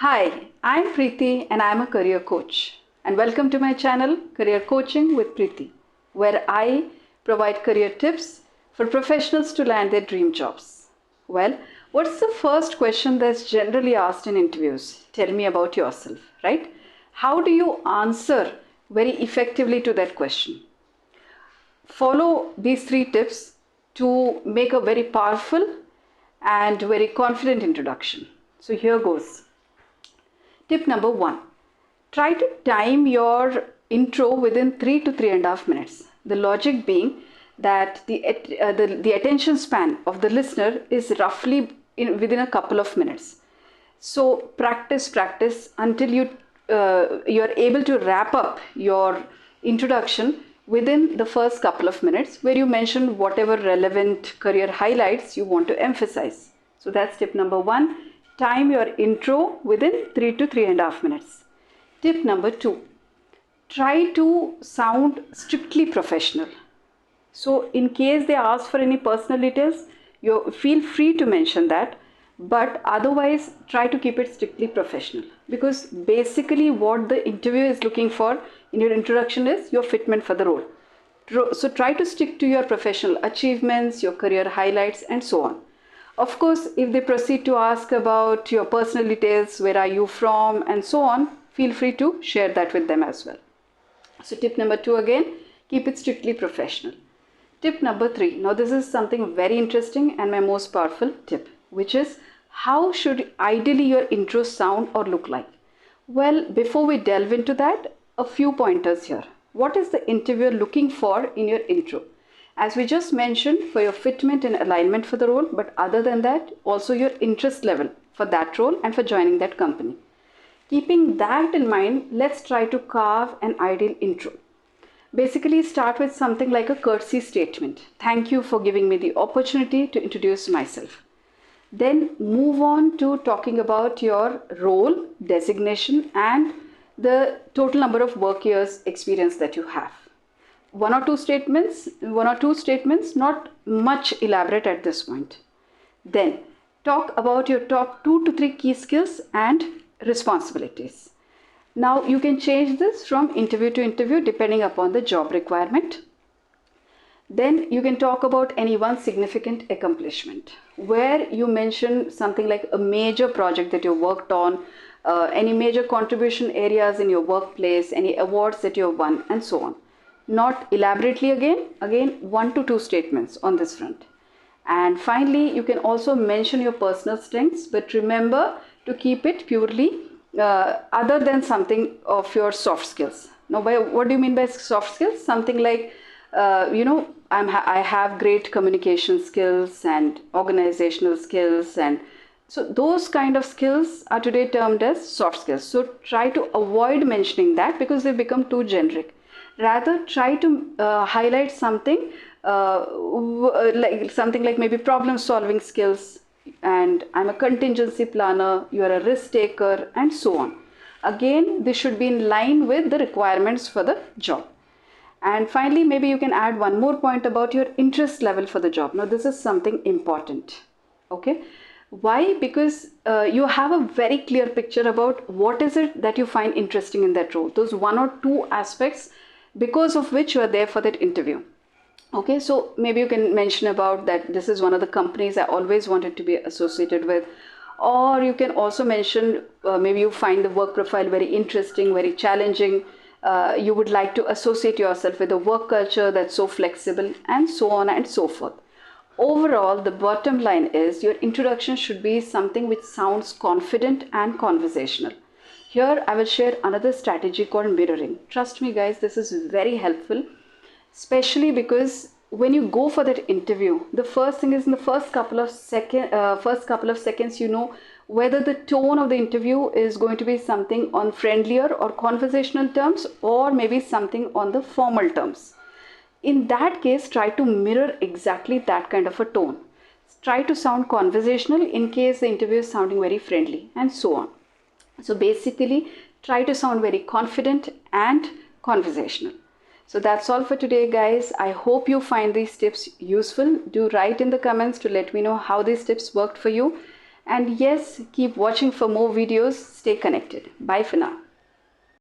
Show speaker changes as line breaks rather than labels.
Hi, I'm Preeti and I'm a career coach. And welcome to my channel, Career Coaching with Preeti, where I provide career tips for professionals to land their dream jobs. Well, what's the first question that's generally asked in interviews? Tell me about yourself, right? How do you answer very effectively to that question? Follow these three tips to make a very powerful and very confident introduction. So here goes. Tip number one, try to time your intro within 3 to 3.5 minutes. The logic being that the attention span of the listener is roughly within a couple of minutes. So practice until you're able to wrap up your introduction within the first couple of minutes, where you mention whatever relevant career highlights you want to emphasize. So that's tip number one. Time your intro within 3 to 3.5 minutes. Tip number two, try to sound strictly professional. So in case they ask for any personal details, you feel free to mention that, but otherwise try to keep it strictly professional, because basically what the interviewer is looking for in your introduction is your fitment for the role. So try to stick to your professional achievements, your career highlights, and so on. Of course, if they proceed to ask about your personal details, where are you from, and so on, feel free to share that with them as well. So tip number two again, keep it strictly professional. Tip number three, now this is something very interesting and my most powerful tip, which is how should ideally your intro sound or look like? Well, before we delve into that, a few pointers here. What is the interviewer looking for in your intro? As we just mentioned, for your fitment and alignment for the role, but other than that, also your interest level for that role and for joining that company. Keeping that in mind, let's try to carve an ideal intro. Basically, start with something like a courtesy statement. Thank you for giving me the opportunity to introduce myself. Then move on to talking about your role, designation, and the total number of work years experience that you have. One or two statements, not much elaborate at this point. Then talk about your top 2 to 3 key skills and responsibilities. Now you can change this from interview to interview depending upon the job requirement. Then you can talk about any one significant accomplishment, where you mention something like a major project that you worked on, any major contribution areas in your workplace, any awards that you have won, and so on. Not elaborately again 1 to 2 statements on this front. And finally, you can also mention your personal strengths, but remember to keep it purely other than something of your soft skills. Now, what do you mean by soft skills? Something like, I have great communication skills and organizational skills, and so those kind of skills are today termed as soft skills. So try to avoid mentioning that because they become too generic. Rather, try to highlight something like something like maybe problem solving skills, and I'm a contingency planner, you are a risk taker, and so on. Again, this should be in line with the requirements for the job. And finally, maybe you can add one more point about your interest level for the job. Now, this is something important. Okay. Why? Because you have a very clear picture about what is it that you find interesting in that role. Those 1 or 2 aspects because of which you are there for that interview. Okay, so maybe you can mention about that this is one of the companies I always wanted to be associated with, or you can also mention maybe you find the work profile very interesting, very challenging. You would like to associate yourself with a work culture that's so flexible, and so on and so forth. Overall, the bottom line is your introduction should be something which sounds confident and conversational. Here, I will share another strategy called mirroring. Trust me, guys, this is very helpful, especially because when you go for that interview, the first thing is in the first couple of seconds, you know whether the tone of the interview is going to be something on friendlier or conversational terms, or maybe something on the formal terms. In that case, try to mirror exactly that kind of a tone. Try to sound conversational in case the interview is sounding very friendly, and so on. So basically, try to sound very confident and conversational. So that's all for today, guys. I hope you find these tips useful. Do write in the comments to let me know how these tips worked for you. And yes, keep watching for more videos. Stay connected. Bye for now.